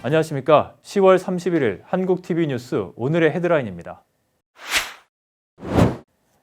안녕하십니까. 10월 31일 한국TV 뉴스 오늘의 헤드라인입니다.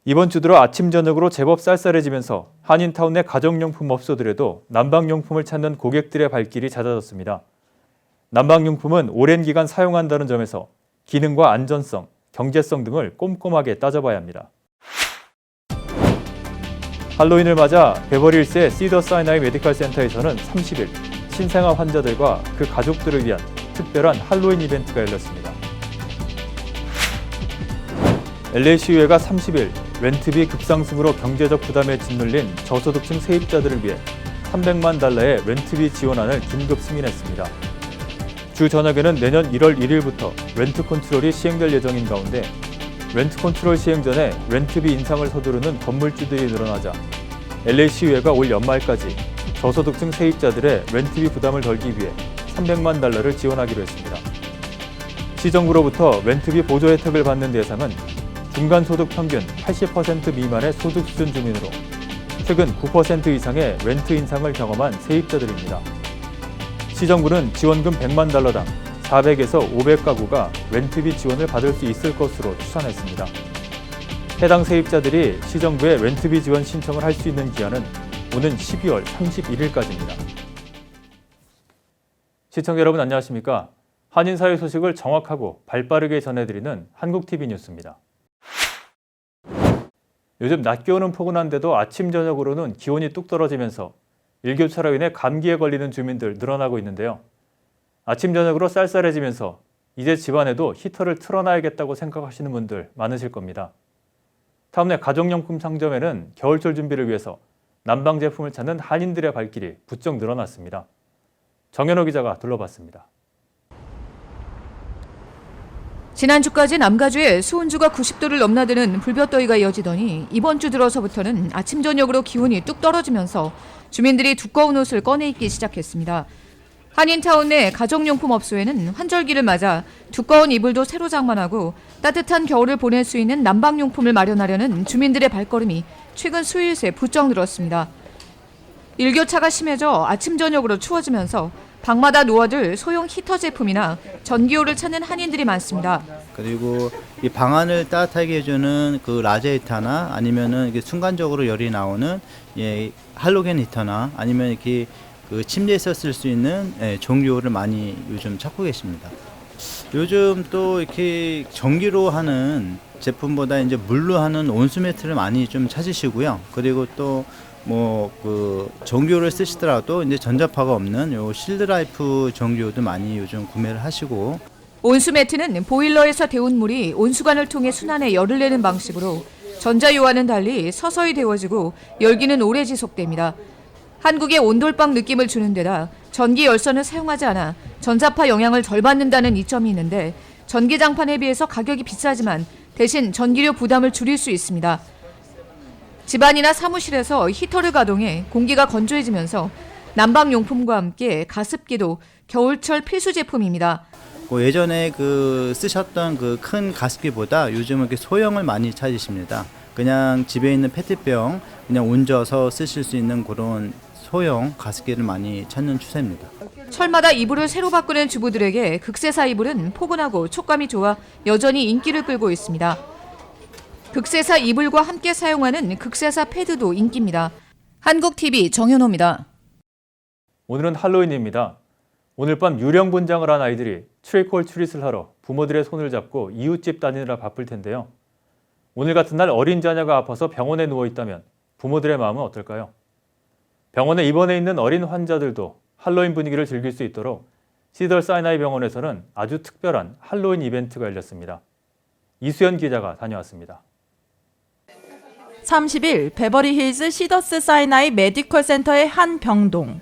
이번 주 들어 아침 저녁으로 제법 쌀쌀해지면서 한인타운 내 가정용품 업소들에도 난방용품을 찾는 고객들의 발길이 잦아졌습니다. 난방용품은 오랜 기간 사용한다는 점에서 기능과 안전성, 경제성 등을 꼼꼼하게 따져봐야 합니다. 할로윈을 맞아 베버리힐스의 시더사이나이 메디컬 센터에서는 30일 신생아 환자들과 그 가족들을 위한 특별한 할로윈 이벤트가 열렸습니다. LA시의회가 30일 렌트비 급상승으로 경제적 부담에 짓눌린 저소득층 세입자들을 위해 $300만 달러의 렌트비 지원안을 긴급 승인했습니다. 주 저녁에는 내년 1월 1일부터 렌트 컨트롤이 시행될 예정인 가운데 렌트 컨트롤 시행 전에 렌트비 인상을 서두르는 건물주들이 늘어나자 LA시의회가 올 연말까지 저소득층 세입자들의 렌트비 부담을 덜기 위해 $300만 달러를 지원하기로 했습니다. 시정부로부터 렌트비 보조 혜택을 받는 대상은 중간소득 평균 80% 미만의 소득 수준 주민으로 최근 9% 이상의 렌트 인상을 경험한 세입자들입니다. 시정부는 지원금 $100만 달러당 400에서 500가구가 렌트비 지원을 받을 수 있을 것으로 추산했습니다. 해당 세입자들이 시정부에 렌트비 지원 신청을 할 수 있는 기한은 오는 12월 31일까지입니다. 시청자 여러분 안녕하십니까? 한인사회 소식을 정확하고 발빠르게 전해드리는 한국TV 뉴스입니다. 요즘 낮 기온은 포근한데도 아침 저녁으로는 기온이 뚝 떨어지면서 일교차로 인해 감기에 걸리는 주민들 늘어나고 있는데요. 아침 저녁으로 쌀쌀해지면서 이제 집안에도 히터를 틀어놔야겠다고 생각하시는 분들 많으실 겁니다. 타운의 가정용품 상점에는 겨울철 준비를 위해서 난방 제품을 찾는 한인들의 발길이 부쩍 늘어났습니다. 정현호 기자가 둘러봤습니다. 지난주까지 남가주에 수온주가 90도를 넘나드는 불볕더위가 이어지더니 이번 주 들어서부터는 아침 저녁으로 기온이 뚝 떨어지면서 주민들이 두꺼운 옷을 꺼내 입기 시작했습니다. 한인타운 내 가정용품 업소에는 환절기를 맞아 두꺼운 이불도 새로 장만하고 따뜻한 겨울을 보낼 수 있는 난방용품을 마련하려는 주민들의 발걸음이 최근 수일 새 부쩍 늘었습니다. 일교차가 심해져 아침 저녁으로 추워지면서 방마다 놓아둘 소형 히터 제품이나 전기요를 찾는 한인들이 많습니다. 그리고 이 방안을 따뜻하게 해주는 그 라제 히터나 아니면은 이게 순간적으로 열이 나오는 할로겐 히터나 아니면 이렇게 그 침대에서 쓸 수 있는 전기요를 많이 요즘 찾고 계십니다. 요즘 또 이렇게 전기로 하는 제품보다 이제 물로 하는 온수매트를 많이 좀 찾으시고요. 그리고 또 그 전기요를 쓰시더라도 이제 전자파가 없는 요 실드라이프 전기요도 많이 요즘 구매를 하시고. 온수매트는 보일러에서 데운 물이 온수관을 통해 순환해 열을 내는 방식으로 전자요와는 달리 서서히 데워지고 열기는 오래 지속됩니다. 한국의 온돌방 느낌을 주는 데다 전기 열선을 사용하지 않아 전자파 영향을 덜 받는다는 이점이 있는데 전기장판에 비해서 가격이 비싸지만 대신 전기료 부담을 줄일 수 있습니다. 집안이나 사무실에서 히터를 가동해 공기가 건조해지면서 난방용품과 함께 가습기도 겨울철 필수 제품입니다. 예전에 쓰셨던 그 큰 가습기보다 요즘은 이렇게 소형을 많이 찾으십니다. 그냥 집에 있는 페트병 그냥 얹어서 쓰실 수 있는 그런 소형 가습기를 많이 찾는 추세입니다. 철마다 이불을 새로 바꾸는 주부들에게 극세사 이불은 포근하고 촉감이 좋아 여전히 인기를 끌고 있습니다. 극세사 이불과 함께 사용하는 극세사 패드도 인기입니다. 한국TV 정현호입니다. 오늘은 할로윈입니다. 오늘 밤 유령 분장을 한 아이들이 트릭 올 트릿을 하러 부모들의 손을 잡고 이웃집 다니느라 바쁠 텐데요. 오늘 같은 날 어린 자녀가 아파서 병원에 누워 있다면 부모들의 마음은 어떨까요? 병원에 입원해 있는 어린 환자들도 할로윈 분위기를 즐길 수 있도록 시더사이나이 병원에서는 아주 특별한 할로윈 이벤트가 열렸습니다. 이수연 기자가 다녀왔습니다. 30일 베버리힐즈 시더스사이나이 메디컬 센터의 한 병동.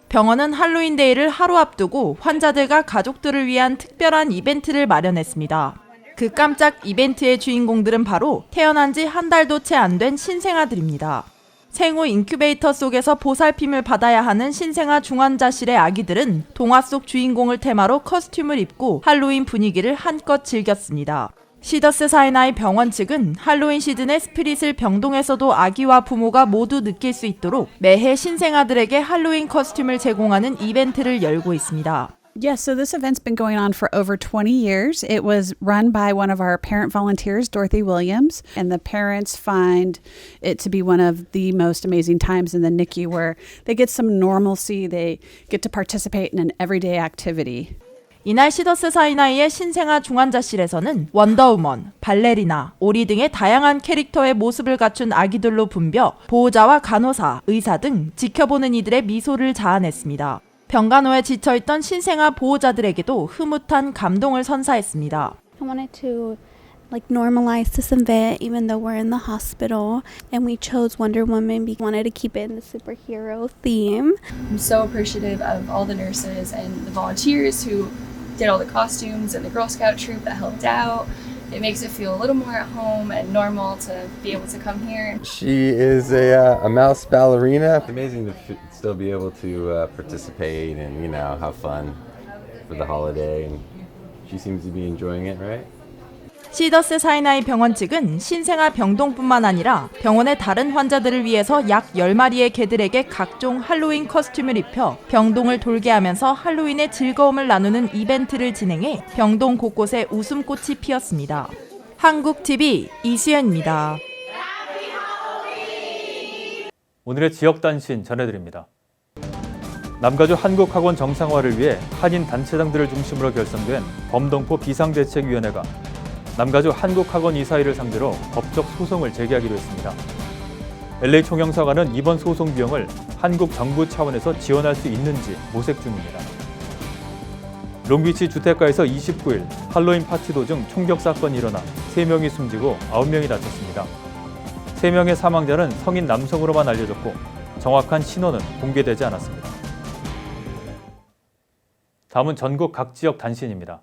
병원은 할로윈 데이를 하루 앞두고 환자들과 가족들을 위한 특별한 이벤트를 마련했습니다. 그 깜짝 이벤트의 주인공들은 바로 태어난 지 한 달도 채 안 된 신생아들입니다. 생후 인큐베이터 속에서 보살핌을 받아야 하는 신생아 중환자실의 아기들은 동화 속 주인공을 테마로 커스튬을 입고 할로윈 분위기를 한껏 즐겼습니다. 시더스사이나이 병원 측은 할로윈 시즌의 스피릿을 병동에서도 아기와 부모가 모두 느낄 수 있도록 매해 신생아들에게 할로윈 커스튬을 제공하는 이벤트를 열고 있습니다. Yes, so this event's been going on for over 20 years. It was run by one of our parent volunteers, Dorothy Williams, and the parents find it to be one of the most amazing times in the NICU where they get some normalcy, they get to participate in an everyday activity. 이날 시더스 사이나이의 신생아 중환자실에서는 원더우먼, 발레리나, 오리 등의 다양한 캐릭터의 모습을 갖춘 아기들로 붐벼 보호자와 간호사, 의사 등 지켜보는 이들의 미소를 자아냈습니다. 병간호에 지쳐있던 신생아 보호자들에게도 흐뭇한 감동을 선사했습니다. I wanted to normalize this event even though we're in the hospital, and we chose Wonder Woman because we wanted to keep it in the superhero theme. I'm so appreciative of all the nurses and the volunteers who did all the costumes and the Girl Scout troop that helped out. It makes it feel a little more at home and normal to be able to come here. She is a mouse ballerina. It's amazing to still be able to participate and, have fun for the holiday. And she seems to be enjoying it, right? 시더스 사이나이 병원 측은 신생아 병동뿐만 아니라 병원의 다른 환자들을 위해서 약 10마리의 개들에게 각종 할로윈 커스튬을 입혀 병동을 돌게 하면서 할로윈의 즐거움을 나누는 이벤트를 진행해 병동 곳곳에 웃음꽃이 피었습니다. 한국TV 이수연입니다. 오늘의 지역 단신 전해드립니다. 남가주 한국학원 정상화를 위해 한인 단체장들을 중심으로 결성된 범동포 비상대책위원회가 남가주 한국학원 이사회를 상대로 법적 소송을 제기하기로 했습니다. LA 총영사관은 이번 소송 비용을 한국 정부 차원에서 지원할 수 있는지 모색 중입니다. 롱비치 주택가에서 29일 할로윈 파티 도중 총격 사건이 일어나 3명이 숨지고 9명이 다쳤습니다. 3명의 사망자는 성인 남성으로만 알려졌고 정확한 신원은 공개되지 않았습니다. 다음은 전국 각 지역 단신입니다.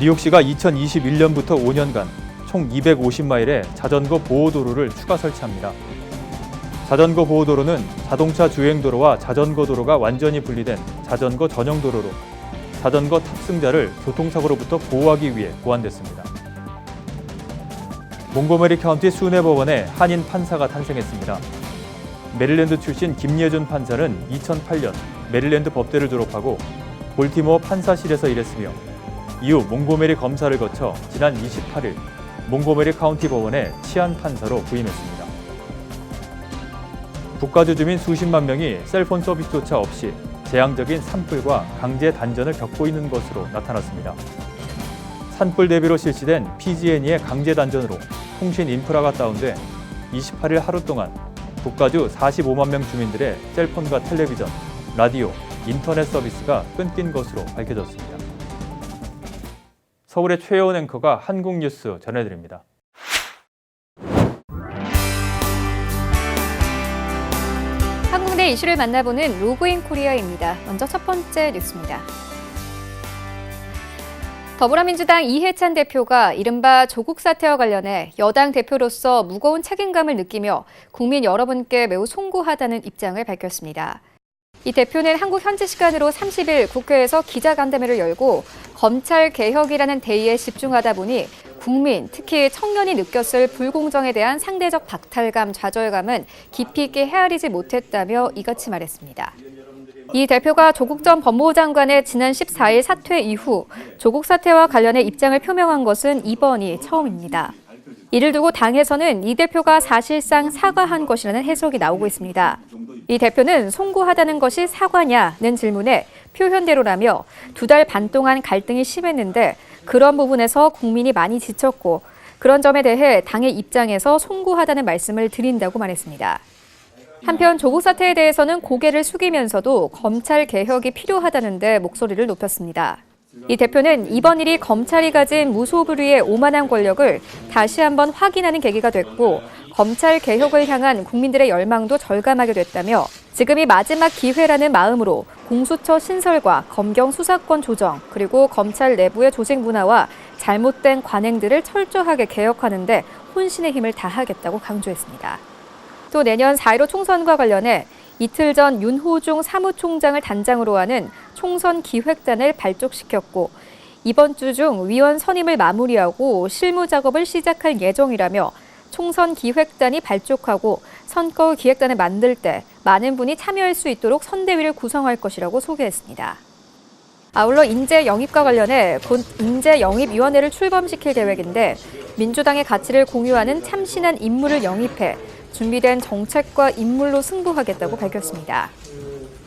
뉴욕시가 2021년부터 5년간 총 250마일의 자전거 보호도로를 추가 설치합니다. 자전거 보호도로는 자동차 주행도로와 자전거 도로가 완전히 분리된 자전거 전용 도로로 자전거 탑승자를 교통사고로부터 보호하기 위해 고안됐습니다. 몽고메리 카운티 수뇌 법원에 한인 판사가 탄생했습니다. 메릴랜드 출신 김예준 판사는 2008년 메릴랜드 법대를 졸업하고 볼티모어 판사실에서 일했으며 이후 몽고메리 검사를 거쳐 지난 28일 몽고메리 카운티 법원에 치안 판사로 부임했습니다. 북가주 주민 수십만 명이 셀폰 서비스조차 없이 재앙적인 산불과 강제 단전을 겪고 있는 것으로 나타났습니다. 산불 대비로 실시된 PG&E의 강제 단전으로 통신 인프라가 다운돼 28일 하루 동안 북가주 45만 명 주민들의 셀폰과 텔레비전, 라디오, 인터넷 서비스가 끊긴 것으로 밝혀졌습니다. 서울의 최혜원 앵커가 한국 뉴스 전해드립니다. 한국내 이슈를 만나보는 로그인 코리아입니다. 먼저 첫 번째 뉴스입니다. 더불어민주당 이해찬 대표가 이른바 조국 사태와 관련해 여당 대표로서 무거운 책임감을 느끼며 국민 여러분께 매우 송구하다는 입장을 밝혔습니다. 이 대표는 한국 현지 시간으로 30일 국회에서 기자간담회를 열고 검찰 개혁이라는 대의에 집중하다 보니 국민, 특히 청년이 느꼈을 불공정에 대한 상대적 박탈감, 좌절감은 깊이 있게 헤아리지 못했다며 이같이 말했습니다. 이 대표가 조국 전 법무부 장관의 지난 14일 사퇴 이후 조국 사태와 관련해 입장을 표명한 것은 이번이 처음입니다. 이를 두고 당에서는 이 대표가 사실상 사과한 것이라는 해석이 나오고 있습니다. 이 대표는 송구하다는 것이 사과냐는 질문에 표현대로라며 2달 반 동안 갈등이 심했는데 그런 부분에서 국민이 많이 지쳤고 그런 점에 대해 당의 입장에서 송구하다는 말씀을 드린다고 말했습니다. 한편 조국 사태에 대해서는 고개를 숙이면서도 검찰 개혁이 필요하다는데 목소리를 높였습니다. 이 대표는 이번 일이 검찰이 가진 무소불위의 오만한 권력을 다시 한번 확인하는 계기가 됐고 검찰 개혁을 향한 국민들의 열망도 절감하게 됐다며 지금이 마지막 기회라는 마음으로 공수처 신설과 검경 수사권 조정 그리고 검찰 내부의 조직 문화와 잘못된 관행들을 철저하게 개혁하는 데 혼신의 힘을 다하겠다고 강조했습니다. 또 내년 4.15 총선과 관련해 이틀 전 윤호중 사무총장을 단장으로 하는 총선 기획단을 발족시켰고 이번 주 중 위원 선임을 마무리하고 실무 작업을 시작할 예정이라며 총선 기획단이 발족하고 선거 기획단을 만들 때 많은 분이 참여할 수 있도록 선대위를 구성할 것이라고 소개했습니다. 아울러 인재 영입과 관련해 곧 인재 영입위원회를 출범시킬 계획인데 민주당의 가치를 공유하는 참신한 인물을 영입해 준비된 정책과 인물로 승부하겠다고 밝혔습니다.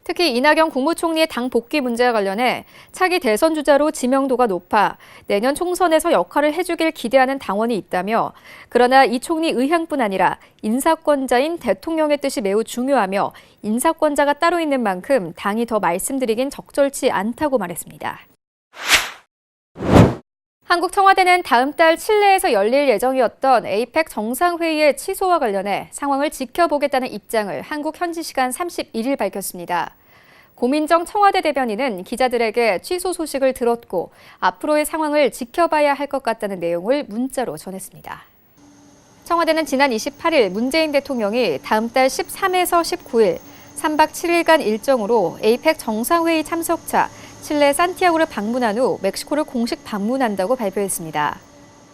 특히 이낙연 국무총리의 당 복귀 문제와 관련해 차기 대선 주자로 지명도가 높아 내년 총선에서 역할을 해주길 기대하는 당원이 있다며 그러나 이 총리 의향뿐 아니라 인사권자인 대통령의 뜻이 매우 중요하며 인사권자가 따로 있는 만큼 당이 더 말씀드리긴 적절치 않다고 말했습니다. 한국 청와대는 다음 달 칠레에서 열릴 예정이었던 에이펙 정상회의의 취소와 관련해 상황을 지켜보겠다는 입장을 한국 현지 시간 31일 밝혔습니다. 고민정 청와대 대변인은 기자들에게 취소 소식을 들었고 앞으로의 상황을 지켜봐야 할 것 같다는 내용을 문자로 전했습니다. 청와대는 지난 28일 문재인 대통령이 다음 달 13에서 19일 3박 7일간 일정으로 에이펙 정상회의 참석차 칠레 산티아고를 방문한 후 멕시코를 공식 방문한다고 발표했습니다.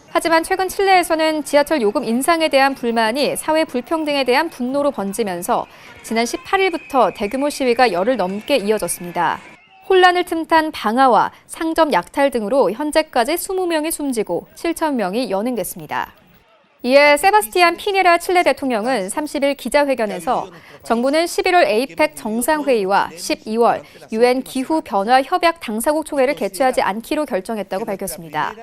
하지만 최근 칠레에서는 지하철 요금 인상에 대한 불만이 사회 불평등에 대한 분노로 번지면서 지난 18일부터 대규모 시위가 열흘 넘게 이어졌습니다. 혼란을 틈탄 방화와 상점 약탈 등으로 현재까지 20명이 숨지고 7,000명이 연행됐습니다. 이에 세바스티안 피네라 칠레 대통령은 30일 기자회견에서 정부는 11월 에이펙 정상회의와 12월 UN 기후변화협약 당사국 총회를 개최하지 않기로 결정했다고 밝혔습니다.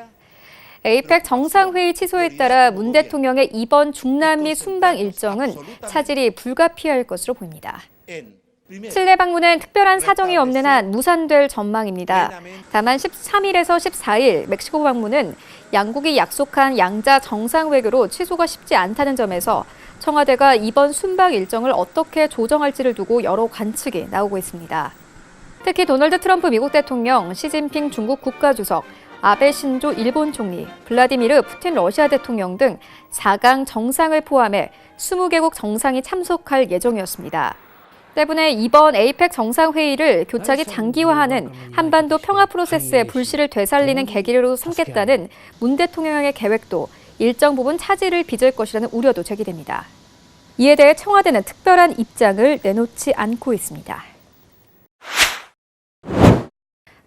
에이펙 정상회의 취소에 따라 문 대통령의 이번 중남미 순방 일정은 차질이 불가피할 것으로 보입니다. 칠레 방문은 특별한 사정이 없는 한 무산될 전망입니다. 다만 13일에서 14일 멕시코 방문은 양국이 약속한 양자 정상외교로 취소가 쉽지 않다는 점에서 청와대가 이번 순방 일정을 어떻게 조정할지를 두고 여러 관측이 나오고 있습니다. 특히 도널드 트럼프 미국 대통령, 시진핑 중국 국가주석, 아베 신조 일본 총리, 블라디미르 푸틴 러시아 대통령 등 4강 정상을 포함해 20개국 정상이 참석할 예정이었습니다. 때문에 이번 에이펙 정상회의를 교착이 장기화하는 한반도 평화 프로세스의 불씨를 되살리는 계기로 삼겠다는 문 대통령의 계획도 일정 부분 차질을 빚을 것이라는 우려도 제기됩니다. 이에 대해 청와대는 특별한 입장을 내놓지 않고 있습니다.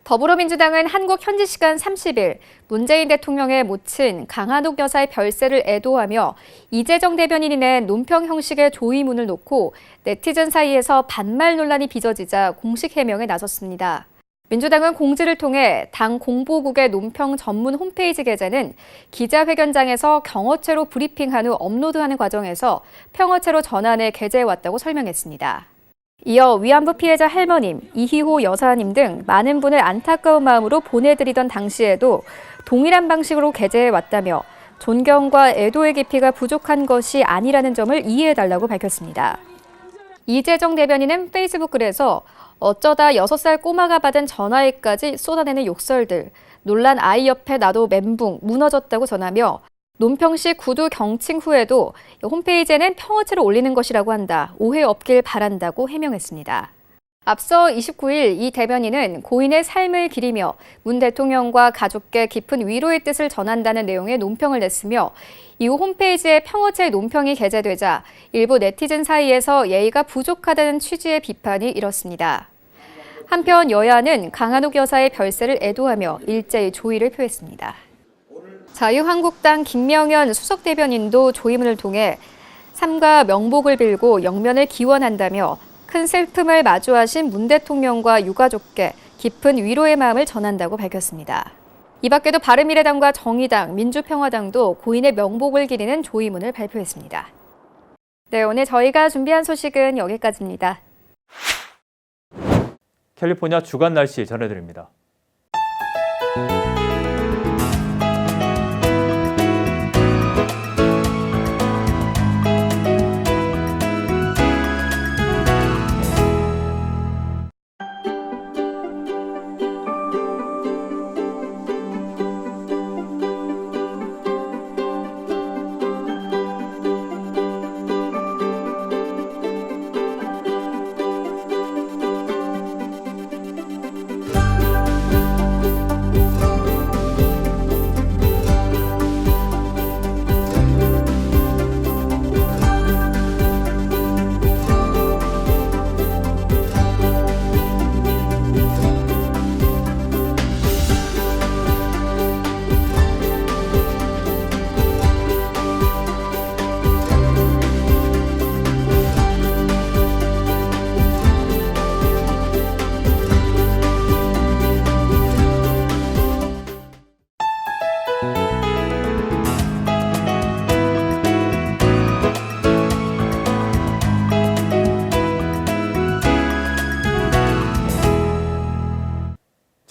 더불어민주당은 한국 현지 시간 30일 문재인 대통령의 모친 강한옥 여사의 별세를 애도하며 이재정 대변인이 낸 논평 형식의 조의문을 놓고 네티즌 사이에서 반말 논란이 빚어지자 공식 해명에 나섰습니다. 민주당은 공지를 통해 당 공보국의 논평 전문 홈페이지 게재는 기자회견장에서 경어체로 브리핑한 후 업로드하는 과정에서 평어체로 전환해 게재해왔다고 설명했습니다. 이어 위안부 피해자 할머님, 이희호 여사님 등 많은 분을 안타까운 마음으로 보내드리던 당시에도 동일한 방식으로 게재해왔다며 존경과 애도의 깊이가 부족한 것이 아니라는 점을 이해해달라고 밝혔습니다. 이재정 대변인은 페이스북 글에서 어쩌다 6살 꼬마가 받은 전화에까지 쏟아내는 욕설들, 놀란 아이 옆에 나도 멘붕, 무너졌다고 전하며 논평 시 구두 경칭 후에도 홈페이지에는 평어체로 올리는 것이라고 한다. 오해 없길 바란다고 해명했습니다. 앞서 29일 이 대변인은 고인의 삶을 기리며 문 대통령과 가족께 깊은 위로의 뜻을 전한다는 내용의 논평을 냈으며 이후 홈페이지에 평어체 논평이 게재되자 일부 네티즌 사이에서 예의가 부족하다는 취지의 비판이 일었습니다. 한편 여야는 강한옥 여사의 별세를 애도하며 일제히 조의를 표했습니다. 자유한국당 김명연 수석 대변인도 조의문을 통해 삼가 명복을 빌고 영면을 기원한다며 큰 슬픔을 마주하신 문 대통령과 유가족께 깊은 위로의 마음을 전한다고 밝혔습니다. 이 밖에도 바른미래당과 정의당, 민주평화당도 고인의 명복을 기리는 조의문을 발표했습니다. 네, 오늘 저희가 준비한 소식은 여기까지입니다. 캘리포니아 주간 날씨 전해드립니다.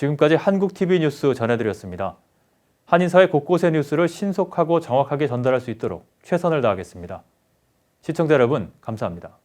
지금까지 한국TV 뉴스 전해드렸습니다. 한인사회 곳곳의 뉴스를 신속하고 정확하게 전달할 수 있도록 최선을 다하겠습니다. 시청자 여러분, 감사합니다.